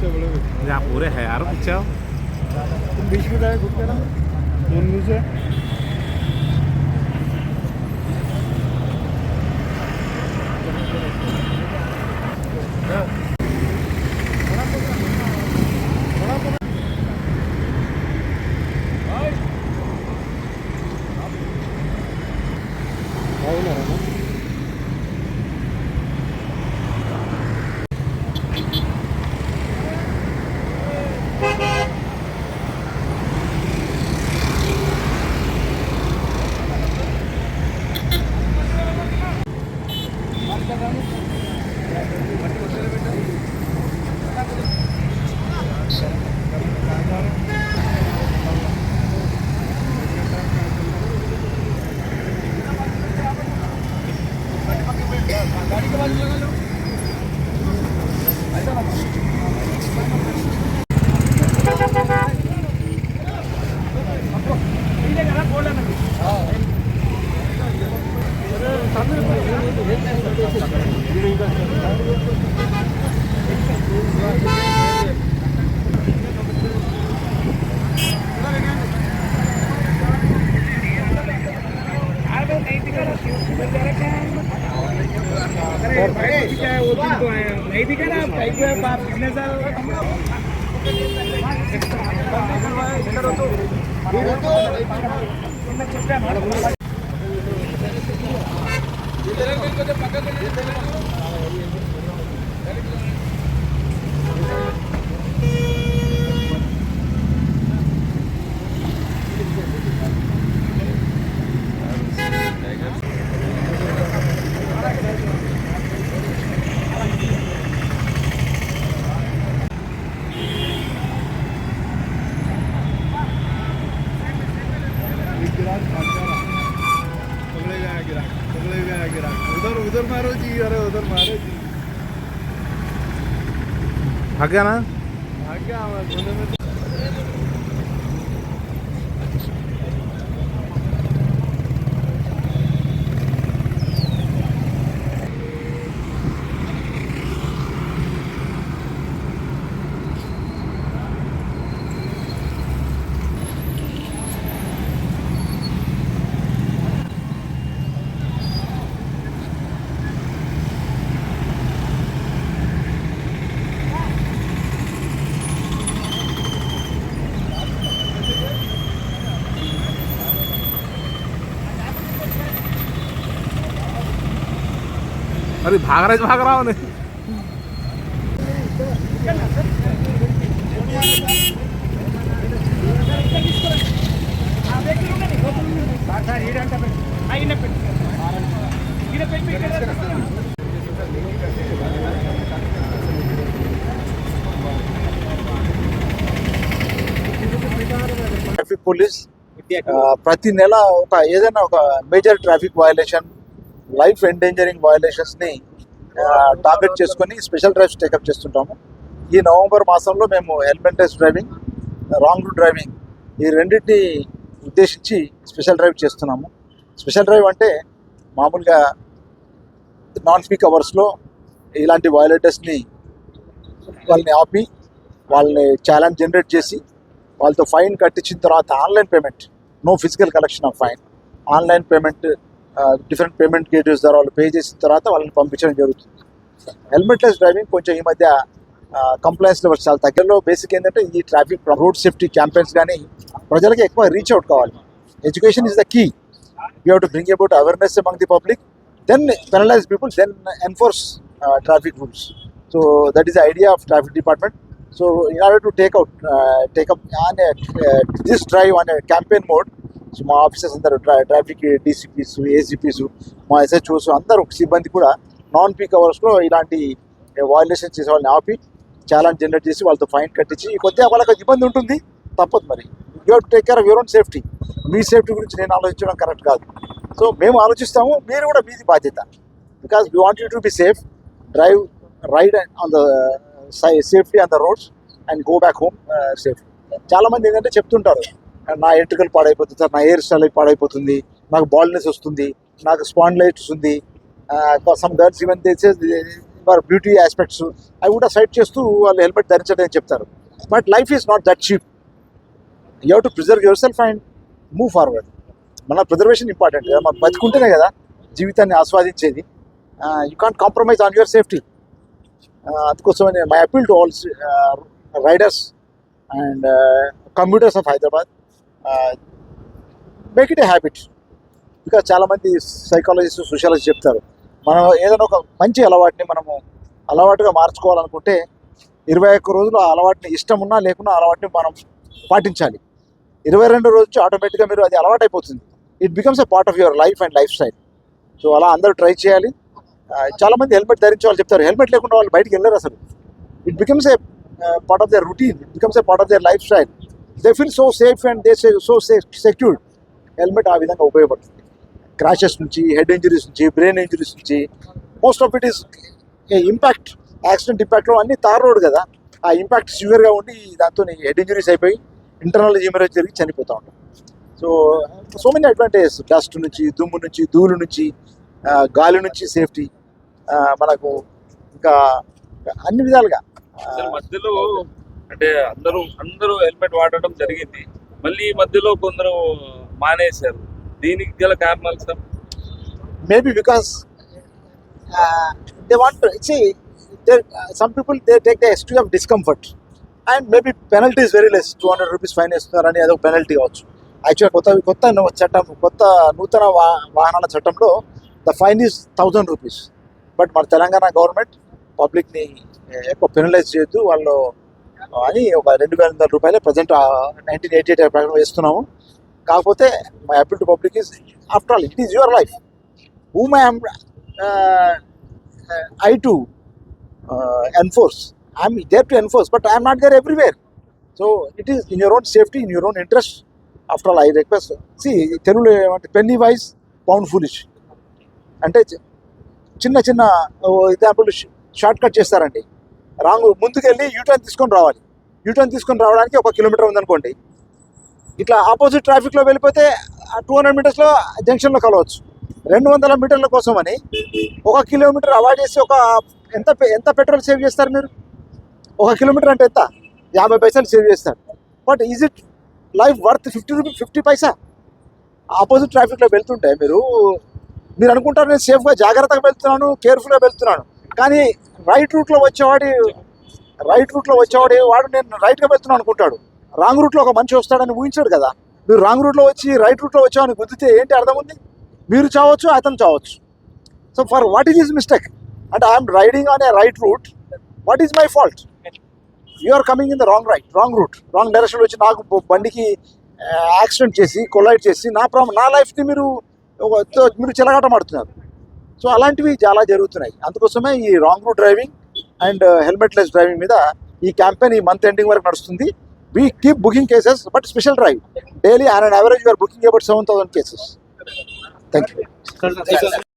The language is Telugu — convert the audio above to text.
यहाँ पूरे है यार पीछे तुम बीच में जाए घूम के ना नीचे गाड़ी के बाजू लगा लो ऐसा नहीं दिखा ना बिजनेस उधर उधर मारो जी अरे उधर मारो जी भाग गया ना भाग गया हमारे में अरे भाग रहा हूँ नहीं ట్రాఫిక్ పోలీస్ ప్రతి నెల ఏదైనా ఒక major traffic violation life endangering వయలేషన్స్ని టార్గెట్ చేసుకొని స్పెషల్ డ్రైవ్స్ టేకప్ చేస్తుంటాము. ఈ నవంబర్ మాసంలో మేము helmetless driving, wrong route driving ఈ రెండింటిని ఉద్దేశించి స్పెషల్ డ్రైవ్ చేస్తున్నాము. స్పెషల్ డ్రైవ్ అంటే మామూలుగా నాన్ పీక్ అవర్స్లో ఇలాంటి వయలేటర్స్ని వాళ్ళని ఆపి వాళ్ళని ఛాలెంజ్ జనరేట్ చేసి వాళ్ళతో ఫైన్ కట్టించిన తర్వాత online payment, no physical collection of fine, online payment different payment gateways ద్వారా వాళ్ళు పే చేసిన తర్వాత వాళ్ళని పంపించడం జరుగుతుంది. హెల్మెట్లెస్ డ్రైవింగ్ కొంచెం ఈ మధ్య కంప్లైన్స్ లెవెల్స్ చాలా దగ్గరలో. బేసిక్ ఏంటంటే ఈ ట్రాఫిక్ రోడ్ సేఫ్టీ క్యాంపెయిన్స్ కానీ ప్రజలకి ఎక్కువ రీచ్ అవుట్ కావాలి. Education is the key. You have to bring about awareness among the public, then penalize people, then enforce traffic rules. So that is the idea of traffic department. So in order to take up on this drive on a campaign mode, so మా ఆఫీసర్స్ అందరూ ట్రాఫిక్ డీసీపీస్, ఏసీపీస్, మా ఎస్హెచ్ఓస్ అందరూ సిబ్బంది కూడా నాన్ పీక్ అవర్స్లో ఇలాంటి వయలేషన్ చేసే వాళ్ళని ఆపి ఛాలెంజ్ జనరేట్ చేసి వాళ్ళతో ఫైన్ కట్టించి కొద్దిగా వాళ్ళకి ఇబ్బంది ఉంటుంది, తప్పదు. మరి you have to take care of your own safety. Me safety గురించి నేను ఆలోచించడం కరెక్ట్ కాదు. సో మేము ఆలోచిస్తాము, మీరు కూడా మీది బాధ్యత. Because we want you to be safe, drive ride on the safety on the roads and go back home safe. చాలామంది ఏంటంటే చెప్తుంటారు, నా ఎంట్రికలు పాడైపోతుంది సార్, నా హెయిర్ స్టైల్ పాడైపోతుంది, నాకు బాల్నెస్ వస్తుంది, నాకు స్పాండిలైటిస్ ఉంది. Some girls even for beauty aspects అవి కూడా సైట్ చేస్తూ వాళ్ళు హెల్మెట్ ధరించండి అని చెప్తారు. But life is not that cheap. You have to preserve yourself and move forward. మన ప్రిజర్వేషన్ ఇంపార్టెంట్ కదా, మనం బతుకుంటేనే కదా జీవితాన్ని ఆస్వాదించేది. You can't compromise on your safety. అందుకోసమని my appeal to all riders and commuters of Hyderabad, make it a habit. Because చాలామంది సైకాలజిస్ట్ సోషాలజిస్ట్ చెప్తారు మనం ఏదైనా ఒక మంచి అలవాటుని మనము అలవాటుగా మార్చుకోవాలనుకుంటే 21 రోజులు ఆ అలవాటుని ఇష్టం ఉన్నా లేకున్నా అలవాటుని మనం పాటించాలి. 22 రోజు ఆటోమేటిక్గా మీరు అది అలవాటు అయిపోతుంది. It becomes a part of your life and life style. So అలా అందరూ ట్రై చేయాలి. చాలామంది హెల్మెట్ ధరించే వాళ్ళు చెప్తారు హెల్మెట్ లేకుండా వాళ్ళు బయటికి వెళ్ళరు అసలు. It becomes a part of their routine, it becomes a part of their lifestyle. They feel so safe and they say so secured. Helmet ఆ విధంగా ఉపయోగపడుతుంది. క్రాషెస్ నుంచి, హెడ్ ఇంజరీస్ నుంచి, బ్రెయిన్ ఇంజరీస్ నుంచి, most of it is impact. Accident ఇంపాక్ట్లో అన్ని తార్ రోడ్ కదా, ఆ ఇంపాక్ట్ సివియర్గా ఉండి దాంతో హెడ్ ఇంజరీస్ అయిపోయి ఇంటర్నల్ హెమరేజ్ జరిగి చనిపోతూ ఉంటాం. So many advantages. డస్ట్ నుంచి, దుమ్ము నుంచి, ధూళి నుంచి, గాలి నుంచి సేఫ్టీ మనకు ఇంకా అన్ని విధాలుగా. అసలు మధ్యలో అంటే అందరూ హెల్మెట్ వాడడం జరిగింది, మళ్ళీ మధ్యలో కొందరు మానేశారు. దీనికి గల కారణాలు sir? Maybe because they want to see some people they take the excuse of discomfort and maybe penalty is very less. 200 rupees fine వేస్తున్నారని అదొక పెనల్టీ కావచ్చు. యాక్చువల్గా కొత్త నూతన వాహనాల చట్టంలో the fine is 1000 rupees. But మన తెలంగాణ గవర్నమెంట్ పబ్లిక్ని ఎక్కువ పెనలైజ్ చేయొద్దు వాళ్ళు అని ఒక 2200 రూపాయలే ప్రజెంట్ 1988 ప్రకారం వేస్తున్నాము. కాకపోతే my appeal to public is after all it is your life. whom I to enforce. I'm there to enforce, but I'm not there everywhere. So it is in your own safety, in your own interest. After all, I request. See, Telugu ఏమంటే penny wise, pound foolish. అంటే చిన్న ఎగ్జాంపుల్ షార్ట్ కట్ చేస్తారండి. ముందుకెళ్ళి యూటర్న్ తీసుకొని రావాలి. యూటర్న్ తీసుకొని రావడానికి 1 కిలోమీటర్ ఉందనుకోండి, ఇట్లా ఆపోజిట్ ట్రాఫిక్లో వెళ్ళిపోతే 200 మీటర్స్లో జంక్షన్లో కలవచ్చు. 200 మీటర్ల కోసం అని 1 కిలోమీటర్ అవాయిడ్ చేసి ఎంత పెట్రోల్ సేవ్ చేస్తారు మీరు? 1 కిలోమీటర్ అంటే ఎంత? 50 పైసలు సేవ్ చేస్తారు. But is it life worth 50 Paisa? Opposite ట్రాఫిక్లో వెళ్తుంటే మీరు అనుకుంటారు నేను సేఫ్గా జాగ్రత్తగా వెళ్తున్నాను, కేర్ఫుల్గా వెళ్తున్నాను. కానీ రైట్ రూట్లో వచ్చేవాడు వాడు నేను రైట్గా వెళ్తున్నాను అనుకుంటాడు. రాంగ్ రూట్లో ఒక మనిషి వస్తాడని ఊహించాడు కదా. మీరు రాంగ్ రూట్లో వచ్చి రైట్ రూట్లో వచ్చామని గుద్దితే ఏంటి అర్థం ఉంది? మీరు చావచ్చు, అతను చావచ్చు. So for what is his mistake? అంటే I'm riding on a right route, what is my fault? You are coming in the wrong route, wrong డైరెక్షన్లో వచ్చి నాకు బండికి యాక్సిడెంట్ చేసి కొలైడ్ చేసి నా లైఫ్ని మీరు చెలగాటం ఆడుతున్నారు. సో అలాంటివి చాలా జరుగుతున్నాయి. అందుకోసమే ఈ wrong route driving and helmetless driving మీద ఈ క్యాంపెయిన్ ఈ మంత్ ఎండింగ్ వరకు నడుస్తుంది. We keep booking cases, but special drive. Daily, on an average, we are booking about 7,000 cases. Thank you.